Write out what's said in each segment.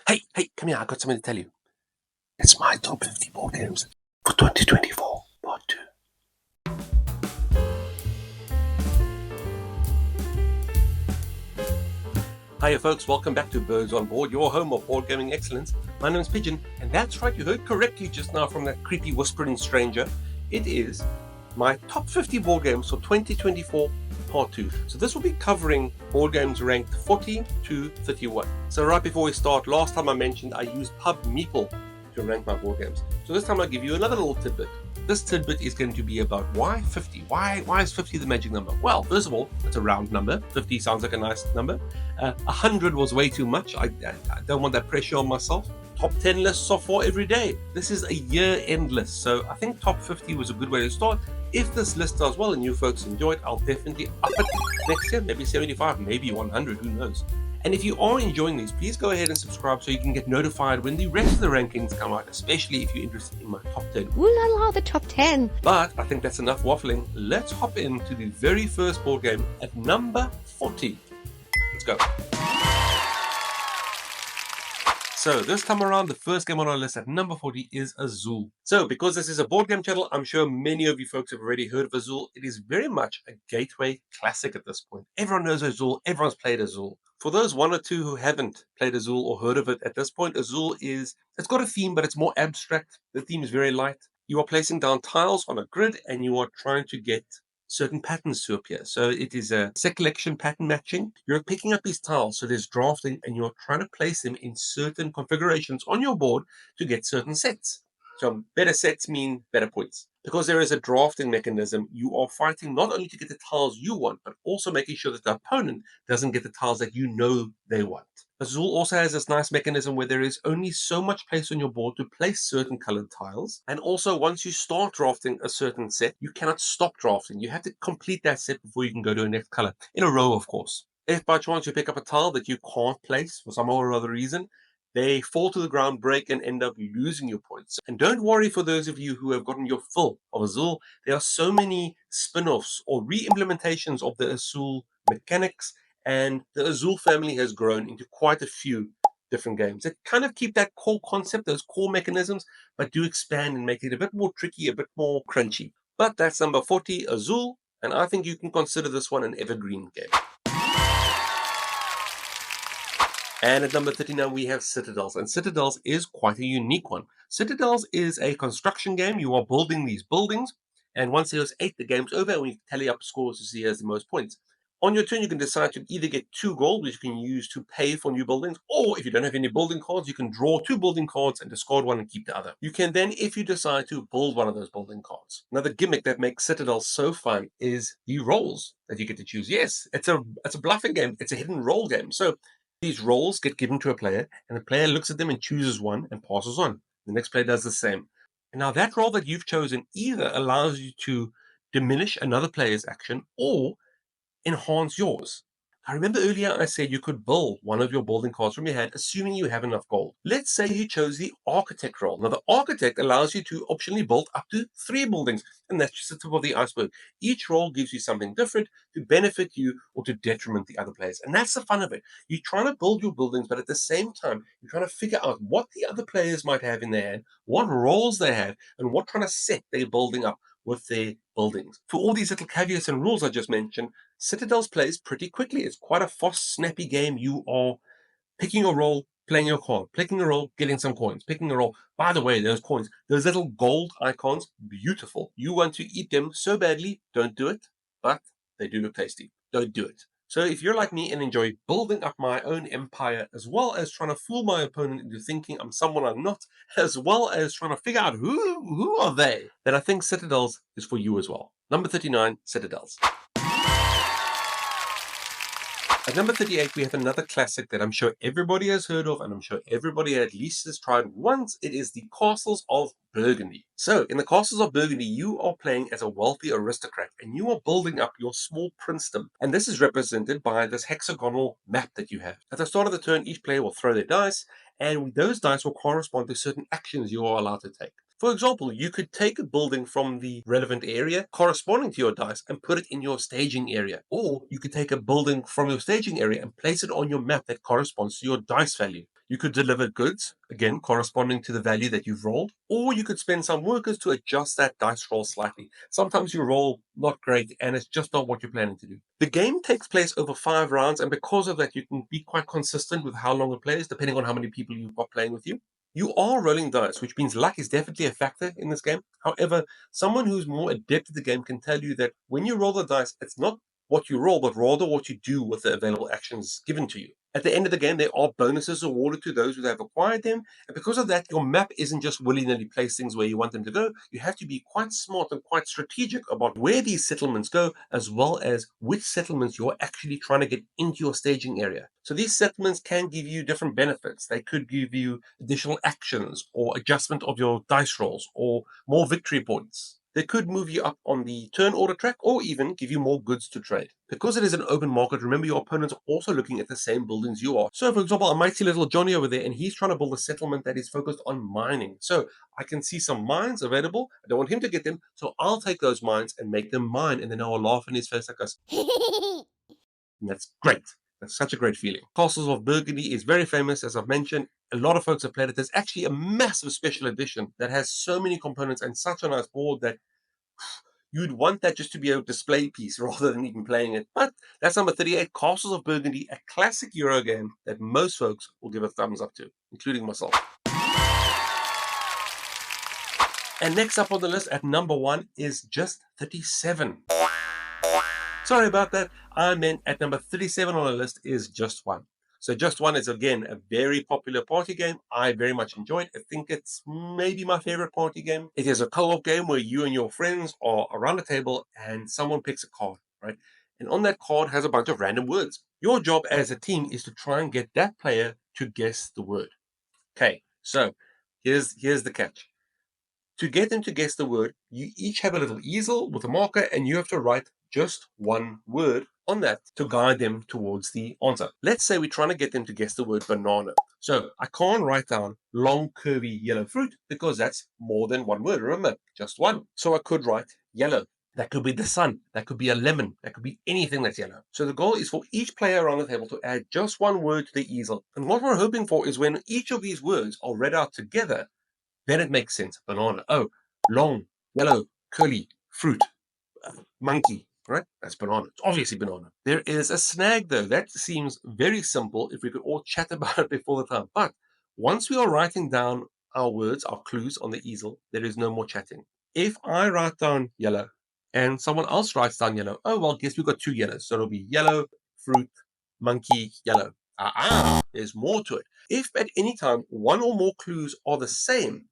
Hey, come here, I got something to tell you. It's my top 50 board games for 2024, part 2. Hiya folks, welcome back to Birds on Board, your home of board gaming excellence. My name is Pigeon, and that's right, you heard correctly just now from that creepy whispering stranger. It is my top 50 board games for 2024, part 2. So this will be covering board games ranked 40 to 31. So right before we start, last time I mentioned I used Pub Meeple to rank my board games. So this time I'll give you another little tidbit. This tidbit is going to be about why 50? Why is 50 the magic number? Well, first of all, it's a round number. 50 sounds like a nice number. 100 was way too much. I don't want that pressure on myself. Top 10 lists are for every day. This is a year-end list, so I think top 50 was a good way to start. If this list does well and you folks enjoy it, I'll definitely up it next year, maybe 75, maybe 100, who knows. And if you are enjoying these, please go ahead and subscribe so you can get notified when the rest of the rankings come out, especially if you're interested in my top 10. Ooh la la, the top 10. But I think that's enough waffling. Let's hop into the very first board game at number 40. Let's go. So this time around, the first game on our list at number 40 is Azul. So because this is a board game channel, I'm sure many of you folks have already heard of Azul. It is very much a gateway classic at this point. Everyone knows Azul. Everyone's played Azul. For those one or two who haven't played Azul or heard of it at this point, Azul it's got a theme, but it's more abstract. The theme is very light. You are placing down tiles on a grid and you are trying to get certain patterns to appear. So it is a set collection pattern matching. You're picking up these tiles, so there's drafting, and you're trying to place them in certain configurations on your board to get certain sets. So better sets mean better points. Because there is a drafting mechanism, you are fighting not only to get the tiles you want, but also making sure that the opponent doesn't get the tiles that you know they want. Azul also has this nice mechanism where there is only so much place on your board to place certain colored tiles. And also, once you start drafting a certain set, you cannot stop drafting. You have to complete that set before you can go to the next color, in a row, of course. If by chance you pick up a tile that you can't place for some or other reason, they fall to the ground, break, and end up losing your points. And don't worry for those of you who have gotten your fill of Azul. There are so many spin-offs or re-implementations of the Azul mechanics, and the Azul family has grown into quite a few different games that kind of keep that core concept, those core mechanisms, but do expand and make it a bit more tricky, a bit more crunchy. But that's number 40, Azul, and I think you can consider this one an evergreen game. And at number 39, we have Citadels. And Citadels is quite a unique one. Citadels is a construction game. You are building these buildings. And once there's 8, the game's over. And we tally up scores to see who has the most points. On your turn, you can decide to either get 2 gold, which you can use to pay for new buildings. Or if you don't have any building cards, you can draw 2 building cards and discard one and keep the other. You can then, if you decide to, build one of those building cards. Another gimmick that makes Citadels so fun is the roles that you get to choose. Yes, it's a bluffing game. It's a hidden role game. So these roles get given to a player, and the player looks at them and chooses one and passes on. The next player does the same. And now that role that you've chosen either allows you to diminish another player's action or enhance yours. I remember earlier I said you could build one of your building cards from your hand, assuming you have enough gold. Let's say you chose the architect role. Now, the architect allows you to optionally build up to 3 buildings, and that's just the tip of the iceberg. Each role gives you something different to benefit you or to detriment the other players. And that's the fun of it. You're trying to build your buildings, but at the same time, you're trying to figure out what the other players might have in their hand, what roles they have, and what kind of set they're building up with their buildings. For all these little caveats and rules I just mentioned, Citadels plays pretty quickly. It's quite a fast, snappy game. You are picking a role, playing your card, picking a role, getting some coins, picking a role. By the way, those coins, those little gold icons, beautiful. You want to eat them so badly, don't do it, but they do look tasty. Don't do it. So if you're like me and enjoy building up my own empire, as well as trying to fool my opponent into thinking I'm someone I'm not, as well as trying to figure out who are they, then I think Citadels is for you as well. Number 39, Citadels. At number 38, we have another classic that I'm sure everybody has heard of, and I'm sure everybody at least has tried once. It is the Castles of Burgundy. So, in the Castles of Burgundy, you are playing as a wealthy aristocrat, and you are building up your small princedom. And this is represented by this hexagonal map that you have. At the start of the turn, each player will throw their dice, and those dice will correspond to certain actions you are allowed to take. For example, you could take a building from the relevant area corresponding to your dice and put it in your staging area. Or you could take a building from your staging area and place it on your map that corresponds to your dice value. You could deliver goods, again, corresponding to the value that you've rolled, or you could spend some workers to adjust that dice roll slightly. Sometimes you roll not great and it's just not what you're planning to do. The game takes place over 5 rounds, and because of that, you can be quite consistent with how long it plays, depending on how many people you've got playing with you. You are rolling dice, which means luck is definitely a factor in this game. However, someone who's more adept at the game can tell you that when you roll the dice, it's not what you roll, but rather what you do with the available actions given to you. At the end of the game, there are bonuses awarded to those who have acquired them. And because of that, your map isn't just willy-nilly place things where you want them to go. You have to be quite smart and quite strategic about where these settlements go, as well as which settlements you're actually trying to get into your staging area. So these settlements can give you different benefits. They could give you additional actions or adjustment of your dice rolls or more victory points. They could move you up on the turn order track or even give you more goods to trade. Because it is an open market, remember your opponents are also looking at the same buildings you are. So, for example, I might see little Johnny over there and he's trying to build a settlement that is focused on mining. So I can see some mines available. I don't want him to get them, so I'll take those mines and make them mine. And then I'll laugh in his face like this. And that's great. That's such a great feeling. Castles of Burgundy is very famous, as I've mentioned. A lot of folks have played it. There's actually a massive special edition that has so many components and such a nice board that you'd want that just to be a display piece rather than even playing it. But that's number 38, Castles of Burgundy, a classic Euro game that most folks will give a thumbs up to, including myself. And next up on the list at number 1 is Just 37. Sorry about that. I meant at number 37 on the list is Just One. So Just One is, again, a very popular party game. I very much enjoy it. I think it's maybe my favorite party game. It is a co-op game where you and your friends are around a table and someone picks a card, right? And on that card has a bunch of random words. Your job as a team is to try and get that player to guess the word. Okay, so here's the catch. To get them to guess the word, you each have a little easel with a marker and you have to write just one word on that to guide them towards the answer. Let's say we're trying to get them to guess the word banana. So I can't write down long, curvy, yellow fruit because that's more than one word. Remember, just one. So I could write yellow. That could be the sun. That could be a lemon. That could be anything that's yellow. So the goal is for each player around the table to add just one word to the easel. And what we're hoping for is when each of these words are read out together, then it makes sense. Banana. Oh, long, yellow, curly, fruit, monkey. Right? That's banana. It's obviously banana. There is a snag, though. That seems very simple if we could all chat about it before the time. But once we are writing down our words, our clues on the easel, there is no more chatting. If I write down yellow and someone else writes down yellow, oh, well, guess we've got two yellows. So it'll be yellow, fruit, monkey, yellow. There's more to it. If at any time one or more clues are the same,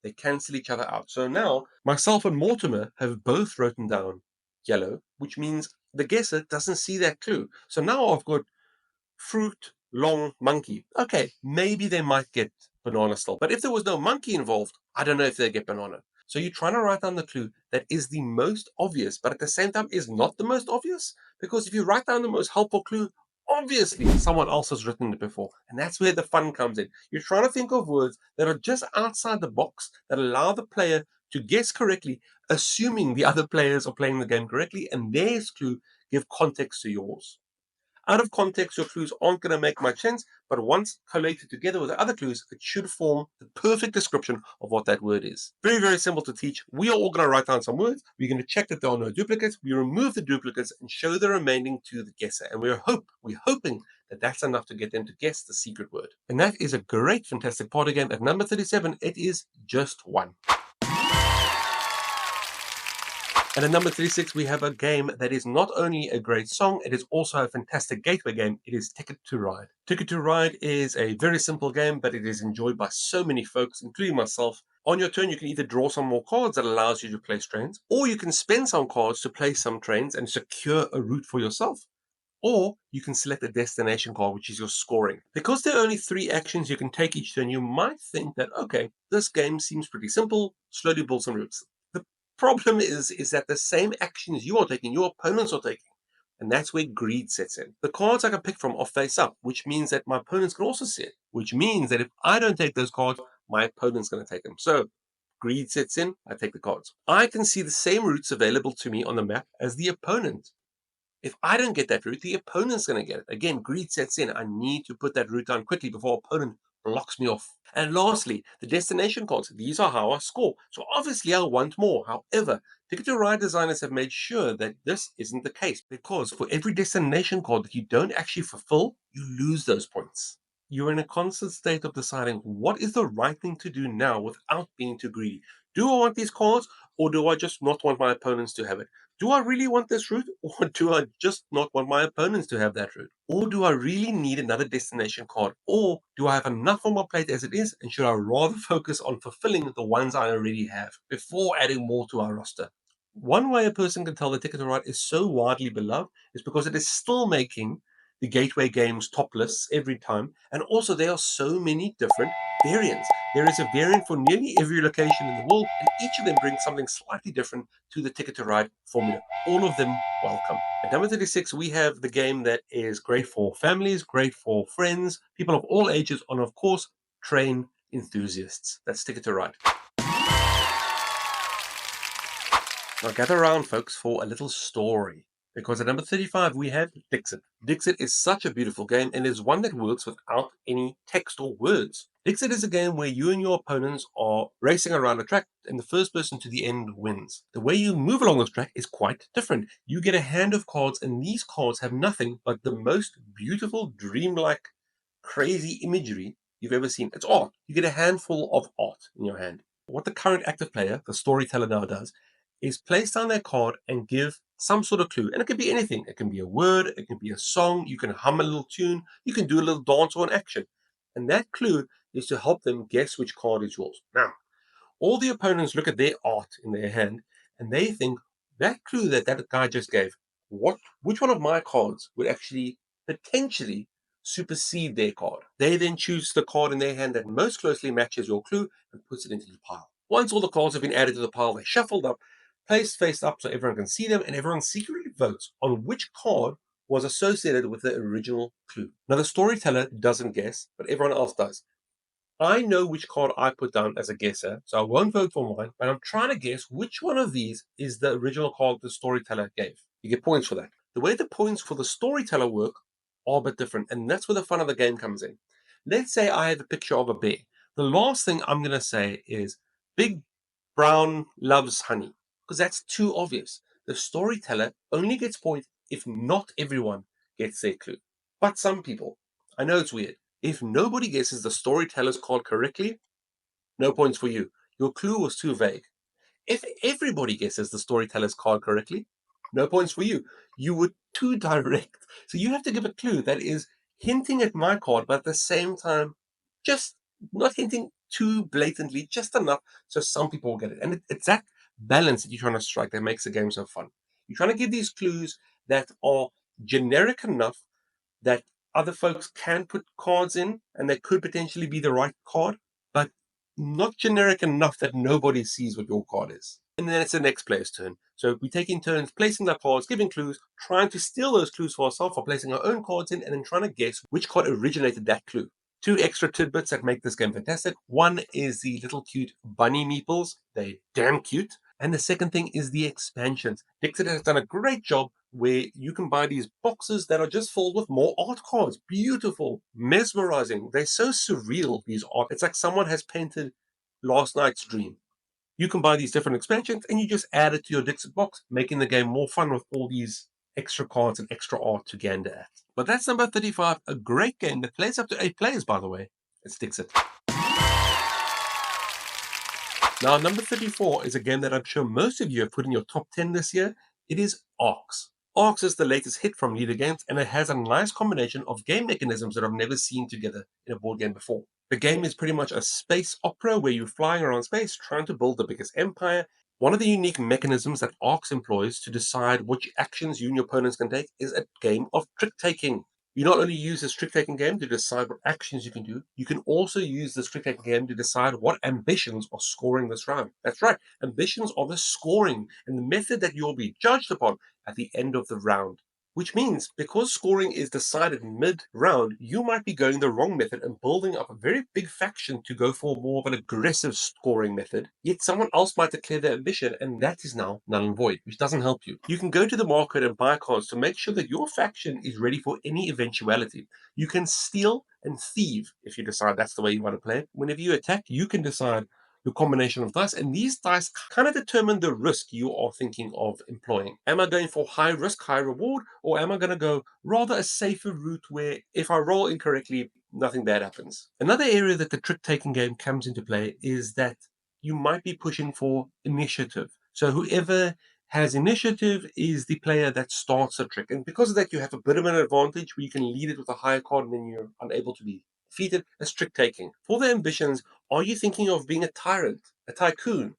they cancel each other out. So now myself and Mortimer have both written down yellow, which means the guesser doesn't see that clue. So now I've got fruit, long, monkey. Okay, maybe they might get banana still. But if there was no monkey involved, I don't know if they get banana. So you're trying to write down the clue that is the most obvious, but at the same time is not the most obvious. Because if you write down the most helpful clue, obviously someone else has written it before. And that's where the fun comes in. You're trying to think of words that are just outside the box that allow the player to guess correctly, assuming the other players are playing the game correctly, and their clue give context to yours. Out of context, your clues aren't going to make much sense, but once collated together with the other clues, it should form the perfect description of what that word is. Very, very simple to teach. We are all going to write down some words. We're going to check that there are no duplicates. We remove the duplicates and show the remaining to the guesser. And we're hoping that that's enough to get them to guess the secret word. And that is a great, fantastic party game. At number 37, it is Just One. And at number 36, we have a game that is not only a great song, it is also a fantastic gateway game. It is Ticket to Ride. Ticket to Ride is a very simple game, but it is enjoyed by so many folks, including myself. On your turn, you can either draw some more cards that allows you to place trains, or you can spend some cards to place some trains and secure a route for yourself. Or you can select a destination card, which is your scoring. Because there are only 3 actions you can take each turn, you might think that, okay, this game seems pretty simple, slowly build some routes. The problem is that the same actions you are taking, your opponents are taking. And that's where greed sets in. The cards I can pick from are face up, which means that my opponents can also see it, which means that if I don't take those cards, my opponent's going to take them. So greed sets in, I take the cards. I can see the same routes available to me on the map as the opponent. If I don't get that route, the opponent's going to get it. Again, greed sets in. I need to put that route down quickly before opponent blocks me off. And lastly, the destination cards. These are how I score. So obviously I want more. However, Ticket to Ride designers have made sure that this isn't the case, because for every destination card that you don't actually fulfill, you lose those points. You're in a constant state of deciding what is the right thing to do now without being too greedy. Do I want these cards, or do I just not want my opponents to have it? Do I really want this route, or do I just not want my opponents to have that route? Or do I really need another destination card? Or do I have enough on my plate as it is, and should I rather focus on fulfilling the ones I already have before adding more to our roster? One way a person can tell the Ticket to Ride is so widely beloved is because it is still making the Gateway Games top lists every time, and also there are so many different variants. There is a variant for nearly every location in the world, and each of them brings something slightly different to the Ticket to Ride formula. All of them welcome. At number 36, we have the game that is great for families, great for friends, people of all ages, and of course, train enthusiasts. That's Ticket to Ride. Now gather around, folks, for a little story. Because at number 35, we have Dixit. Dixit is such a beautiful game and is one that works without any text or words. Dixit is a game where you and your opponents are racing around a track and the first person to the end wins. The way you move along this track is quite different. You get a hand of cards, and these cards have nothing but the most beautiful, dreamlike, crazy imagery you've ever seen. It's art. You get a handful of art in your hand. What the current active player, the storyteller, now does is place down their card and give some sort of clue. And it can be anything. It can be a word, it can be a song, you can hum a little tune, you can do a little dance or an action. And that clue is to help them guess which card is yours. Now, all the opponents look at their art in their hand and they think that clue that that guy just gave, which one of my cards would actually potentially supersede their card? They then choose the card in their hand that most closely matches your clue and puts it into the pile. Once all the cards have been added to the pile, they're shuffled up, placed face up so everyone can see them, and everyone secretly votes on which card was associated with the original clue. Now, the storyteller doesn't guess, but everyone else does. I know which card I put down as a guesser, so I won't vote for mine, but I'm trying to guess which one of these is the original card the storyteller gave. You get points for that. The way the points for the storyteller work are a bit different, and that's where the fun of the game comes in. Let's say I have a picture of a bear. The last thing I'm going to say is Big Brown loves honey, because that's too obvious. The storyteller only gets points if not everyone gets their clue. But some people. I know it's weird. If nobody guesses the storyteller's card correctly, no points for you. Your clue was too vague. If everybody guesses the storyteller's card correctly, no points for you. You were too direct. So you have to give a clue that is hinting at my card, but at the same time, just not hinting too blatantly, just enough so some people will get it. And it's that balance that you're trying to strike that makes the game so fun. You're trying to give these clues that are generic enough that other folks can put cards in and they could potentially be the right card, but not generic enough that nobody sees what your card is. And then it's the next player's turn. So we take in turns placing their cards, giving clues, trying to steal those clues for ourselves or placing our own cards in, and then trying to guess which card originated that clue. Two extra tidbits that make this game fantastic. One is the little cute bunny meeples. They're damn cute. And the second thing is the expansions. Dixit has done a great job where you can buy these boxes that are just filled with more art cards. Beautiful, mesmerizing. They're so surreal, these art. It's like someone has painted last night's dream. You can buy these different expansions and you just add it to your Dixit box, making the game more fun with all these extra cards and extra art to gander at. But that's number 35, a great game that plays up to 8 players, by the way. It's Dixit. Now, number 34 is a game that I'm sure most of you have put in your top 10 this year. It is Arcs. Arcs is the latest hit from Leader Games, and it has a nice combination of game mechanisms that I've never seen together in a board game before. The game is pretty much a space opera where you're flying around space trying to build the biggest empire. One of the unique mechanisms that Arcs employs to decide which actions you and your opponents can take is a game of trick-taking. You not only use this trick-taking game to decide what actions you can do, you can also use this trick-taking game to decide what ambitions are scoring this round. That's right, ambitions are the scoring and the method that you'll be judged upon at the end of the round. Which means because scoring is decided mid-round, you might be going the wrong method and building up a very big faction to go for more of an aggressive scoring method. Yet someone else might declare their ambition, and that is now null and void, which doesn't help you. You can go to the market and buy cards to make sure that your faction is ready for any eventuality. You can steal and thieve if you decide that's the way you want to play it. Whenever you attack, you can decide the combination of dice, and these dice kind of determine the risk you are thinking of employing. Am I going for high risk, high reward, or am I going to go rather a safer route where if I roll incorrectly, nothing bad happens? Another area that the trick-taking game comes into play is that you might be pushing for initiative. So whoever has initiative is the player that starts the trick. And because of that, you have a bit of an advantage where you can lead it with a higher card and then you're unable to be defeated as trick taking. For the ambitions, are you thinking of being a tyrant, a tycoon,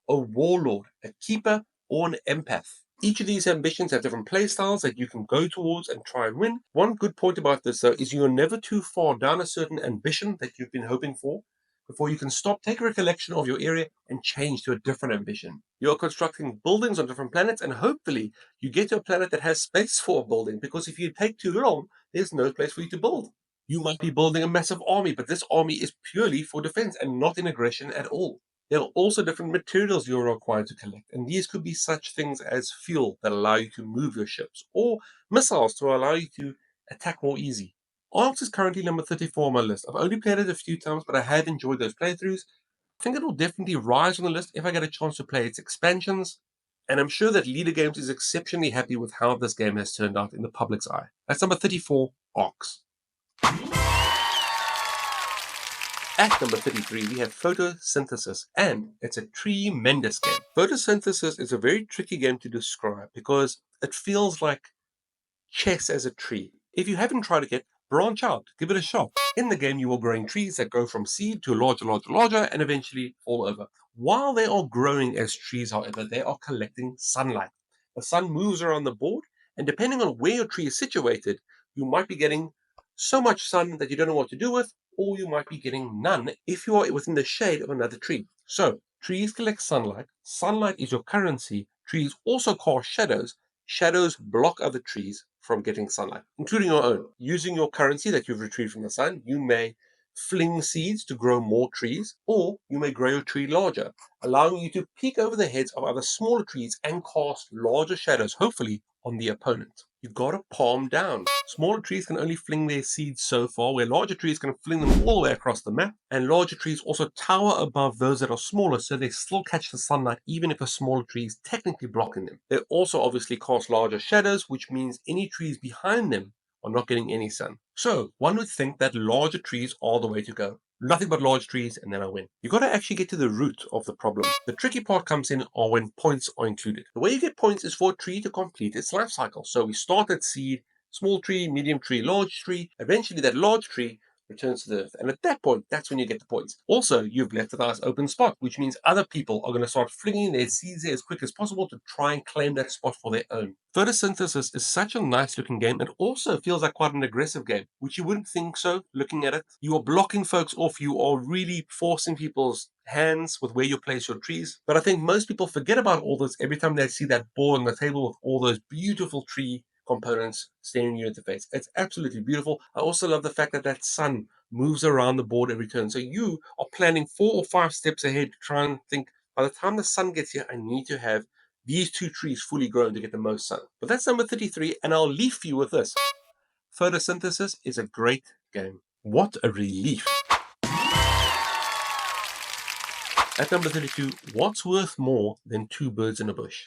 a warlord, a keeper, or an empath? Each of these ambitions have different playstyles that you can go towards and try and win. One good point about this, though, is you're never too far down a certain ambition that you've been hoping for before you can stop, take a recollection of your area, and change to a different ambition. You're constructing buildings on different planets, and hopefully you get to a planet that has space for a building, because if you take too long, there's no place for you to build. You might be building a massive army, but this army is purely for defense and not in aggression at all. There are also different materials you're required to collect, and these could be such things as fuel that allow you to move your ships, or missiles to allow you to attack more easy. Arms is currently number 34 on my list. I've only played it a few times, but I have enjoyed those playthroughs. I think it'll definitely rise on the list if I get a chance to play its expansions, and I'm sure that Leader Games is exceptionally happy with how this game has turned out in the public's eye. That's number 34, Arcs. At number 33, we have Photosynthesis, and it's a tremendous game. Photosynthesis is a very tricky game to describe because it feels like chess as a tree. If you haven't tried it yet, branch out, give it a shot. In the game, you are growing trees that go from seed to larger, larger, larger, and eventually fall over. While they are growing as trees, however, they are collecting sunlight. The sun moves around the board, and depending on where your tree is situated, you might be getting so much sun that you don't know what to do with, or you might be getting none if you are within the shade of another tree. So, trees collect sunlight. Sunlight is your currency. Trees also cast shadows. Shadows block other trees from getting sunlight, including your own. Using your currency that you've retrieved from the sun, you may fling seeds to grow more trees, or you may grow your tree larger, allowing you to peek over the heads of other smaller trees and cast larger shadows, hopefully, on the opponent. You've got to palm down. Smaller trees can only fling their seeds so far, where larger trees can fling them all the way across the map, and larger trees also tower above those that are smaller, so they still catch the sunlight even if a smaller tree is technically blocking them. They also obviously cast larger shadows, which means any trees behind them are not getting any sun. So one would think that larger trees are the way to go. Nothing but large trees, and then I win. You've got to actually get to the root of the problem. The tricky part comes in are when points are included. The way you get points is for a tree to complete its life cycle. So we start at seed, small tree, medium tree, large tree. Eventually that large tree returns to the earth. And at that point, that's when you get the points. Also, you've left a nice open spot, which means other people are going to start flinging their seeds there as quick as possible to try and claim that spot for their own. Photosynthesis is such a nice looking game and also feels like quite an aggressive game, which you wouldn't think so looking at it. You are blocking folks off. You are really forcing people's hands with where you place your trees. But I think most people forget about all this every time they see that board on the table with all those beautiful tree components staring you in the face. It's absolutely beautiful. I also love the fact that that sun moves around the board every turn. So you are planning 4 or 5 steps ahead to try and think, by the time the sun gets here, I need to have these 2 trees fully grown to get the most sun. But that's number 33, and I'll leave you with this. Photosynthesis is a great game. What a relief. At number 32, what's worth more than 2 birds in a bush?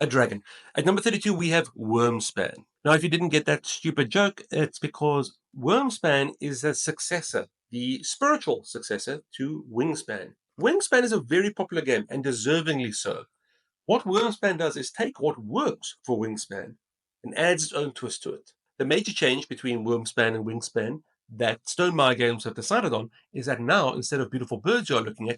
A dragon. At number 32, we have Wormspan. Now, if you didn't get that stupid joke, it's because Wormspan is a successor, the spiritual successor to Wingspan. Wingspan is a very popular game, and deservingly so. What Wormspan does is take what works for Wingspan and adds its own twist to it. The major change between Wormspan and Wingspan that Stone My Games have decided on is that now, instead of beautiful birds you're looking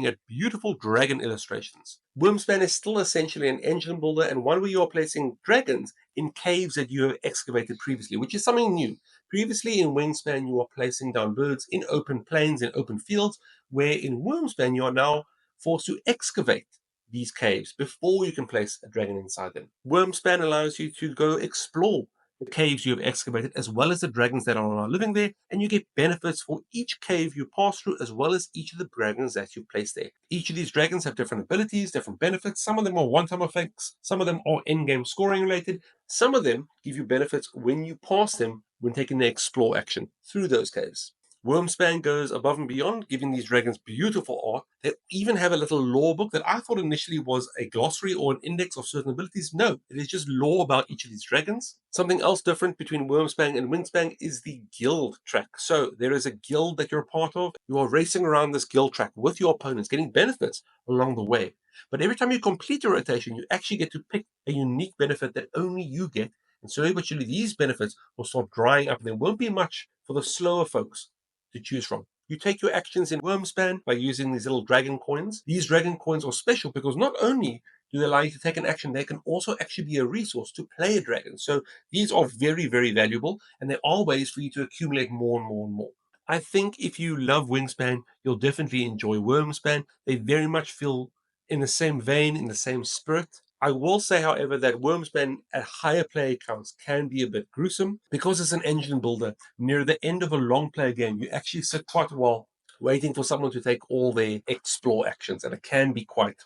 at beautiful dragon illustrations. Wormspan is still essentially an engine builder and one where you are placing dragons in caves that you have excavated previously, which is something new. Previously in Wingspan, you are placing down birds in open plains, in open fields, where in Wormspan, you are now forced to excavate these caves before you can place a dragon inside them. Wormspan allows you to go explore the caves you have excavated, as well as the dragons that are now living there, and you get benefits for each cave you pass through, as well as each of the dragons that you place there. Each of these dragons have different abilities, different benefits. Some of them are one-time effects, some of them are in-game scoring related, some of them give you benefits when you pass them when taking the explore action through those caves. Wormspan goes above and beyond, giving these dragons beautiful art. They even have a little lore book that I thought initially was a glossary or an index of certain abilities. No, it is just lore about each of these dragons. Something else different between Wormspan and Wingspan is the guild track. So there is a guild that you're a part of. You are racing around this guild track with your opponents, getting benefits along the way. But every time you complete a rotation, you actually get to pick a unique benefit that only you get. And slowly but surely, these benefits will start drying up. There won't be much for the slower folks to choose from. You take your actions in Wormspan by using these little dragon coins. These dragon coins are special because not only do they allow you to take an action, they can also actually be a resource to play a dragon. So these are very, very valuable, and there are ways for you to accumulate more and more and more. I think if you love Wingspan, you'll definitely enjoy Wormspan. They very much feel in the same vein, in the same spirit. I will say, however, that Wormspan at higher player counts can be a bit gruesome because it's an engine builder. Near the end of a long player game, you actually sit quite a while waiting for someone to take all their explore actions, and it can be quite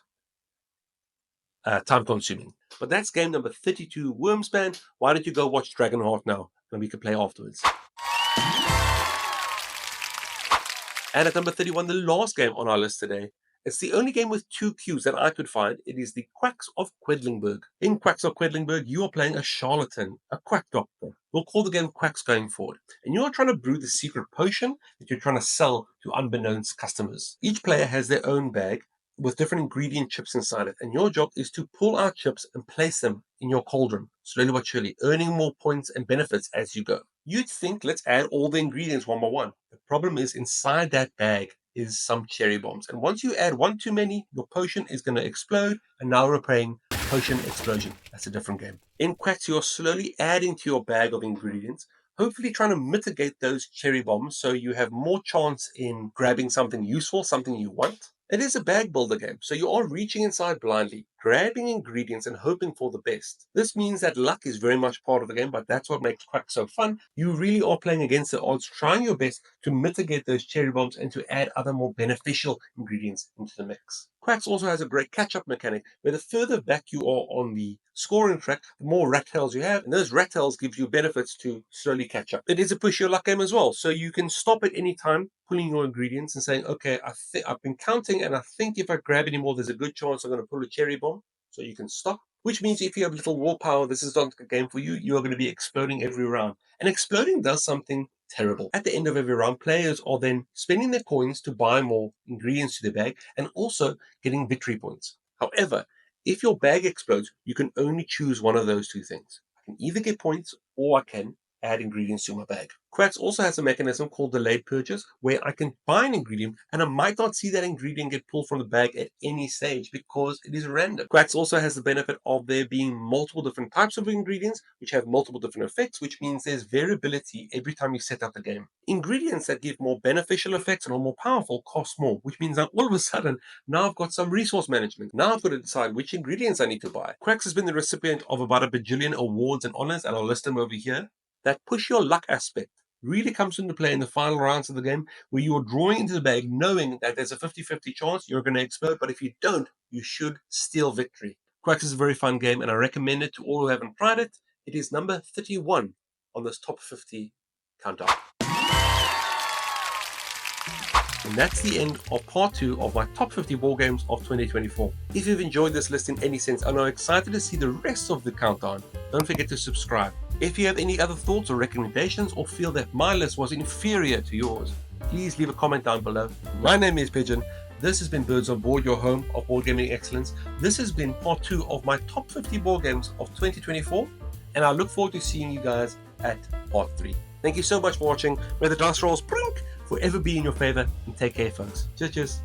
time consuming. But that's game number 32, Wormspan. Why don't you go watch Dragonheart now, and we can play afterwards. And at number 31, the last game on our list today. It's the only game with 2 Qs that I could find. It is the Quacks of Quedlingburg. In Quacks of Quedlingburg, you are playing a charlatan, a quack doctor. We'll call the game Quacks going forward. And you are trying to brew the secret potion that you're trying to sell to unbeknownst customers. Each player has their own bag with different ingredient chips inside it. And your job is to pull out chips and place them in your cauldron, slowly but surely, earning more points and benefits as you go. You'd think, let's add all the ingredients one by one. The problem is inside that bag is some cherry bombs. And once you add one too many, your potion is going to explode. And now we're playing Potion Explosion. That's a different game. In Quacks, you're slowly adding to your bag of ingredients, hopefully trying to mitigate those cherry bombs so you have more chance in grabbing something useful, something you want. It is a bag builder game, so you are reaching inside blindly, grabbing ingredients and hoping for the best. This means that luck is very much part of the game, but that's what makes Quacks so fun. You really are playing against the odds, trying your best to mitigate those cherry bombs and to add other more beneficial ingredients into the mix. Quacks also has a great catch-up mechanic, where the further back you are on the scoring track, the more rat tails you have, and those rat tails give you benefits to slowly catch up. It is a push your luck game as well, so you can stop at any time, pulling your ingredients and saying, okay, I've been counting, and I think if I grab any more, there's a good chance I'm going to pull a cherry bomb, so you can stop. Which means if you have little willpower, this is not a game for you. You are going to be exploding every round. And exploding does something terrible. At the end of every round, players are then spending their coins to buy more ingredients to their bag and also getting victory points. However, if your bag explodes, you can only choose one of those two things. I can either get points or I can add ingredients to my bag. Quacks also has a mechanism called delayed purchase where I can buy an ingredient and I might not see that ingredient get pulled from the bag at any stage because it is random. Quacks also has the benefit of there being multiple different types of ingredients which have multiple different effects, which means there's variability every time you set up the game. Ingredients that give more beneficial effects and are more powerful cost more, which means that all of a sudden now I've got some resource management. Now I've got to decide which ingredients I need to buy. Quacks has been the recipient of about a bajillion awards and honors, and I'll list them over here. That push your luck aspect really comes into play in the final rounds of the game where you are drawing into the bag knowing that there's a 50-50 chance you're going to explode, but if you don't, you should steal victory. Quacks is a very fun game and I recommend it to all who haven't tried it. It is number 31 on this top 50 countdown. And that's the end of part 2 of my top 50 war games of 2024. If you've enjoyed this list in any sense and are excited to see the rest of the countdown, don't forget to subscribe. If you have any other thoughts or recommendations or feel that my list was inferior to yours, please leave a comment down below. My name is Pigeon. This has been Birds on Board, your home of board gaming excellence. This has been part 2 of my top 50 board games of 2024, and I look forward to seeing you guys at part 3. Thank you so much for watching. May the dice rolls forever be in your favor, and take care, folks. Cheers.